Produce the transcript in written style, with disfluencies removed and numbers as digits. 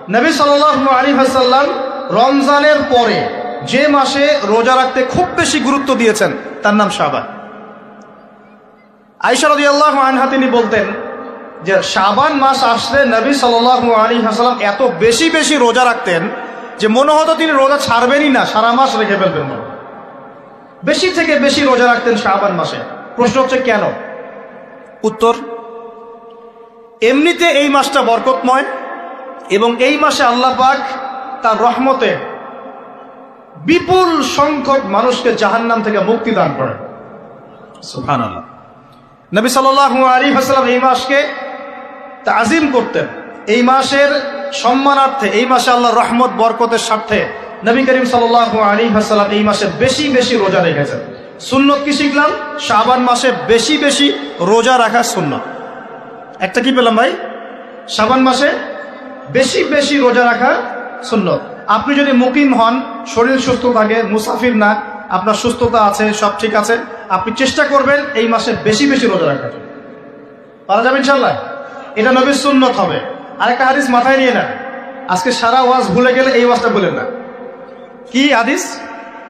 নবী সাল্লাল্লাহু আলাইহি ওয়াসাল্লাম রমজানের পরে যে মাসে রোজা রাখতে খুব বেশি গুরুত্ব দিয়েছেন তার নাম শাবান। আয়েশা রাদিয়াল্লাহু আনহা তিনি বলতেন যে শাবান মাস আসলে নবী সাল্লাল্লাহু আলাইহি ওয়াসাল্লাম এত বেশি বেশি রোজা রাখতেন যে মনে হতো তিনি রোজা ছাড়বেনই না, সারা মাস রেখে ফেলবেন। বেশি থেকে বেশি রোজা রাখতেন শাবান মাসে। প্রশ্ন হচ্ছে কেন? উত্তর, এমনিতে এই মাসটা বরকতময় এবং এই মাসে আল্লাহ পাক তার রহমতে বিপুল সংখ্যক মানুষকে জাহান্নাম থেকে মুক্তি দান করেন। সুবহানাল্লাহ। নবী সাল্লাল্লাহু আলাইহি ওয়াসাল্লাম এই মাসকে তাজিম করতেন। এই মাসের সম্মানার্থে, এই মাসে আল্লাহর রহমত বরকতের স্বার্থে নবী করিম সাল্লাল্লাহু আলাইহি ওয়াসাল্লাম এই মাসে বেশি বেশি রোজা রেখেছেন। সুন্নত কি শিখলাম? শাবান মাসে বেশি বেশি রোজা রাখা সুন্নত। একটা কি পেলাম ভাই? শাবান মাসে বেশি বেশি রোজা রাখা সুন্নত। আপনি যদি মুকিম হন, শরীর সুস্থ থাকে, মুসাফির না, আপনার সুস্থতা আছে, সব ঠিক আছে, আপনি চেষ্টা করবেন এই মাসে বেশি বেশি রোজা রাখার। পারা যাবে ইনশাল্লাহ। এটা নবীর সুন্নত হবে। আরেকটা হাদিস মাথায় নিয়ে নেন, আজকে সারা ওয়াজ ভুলে গেলে এই ওয়াজটা বলেন না। কি হাদিস?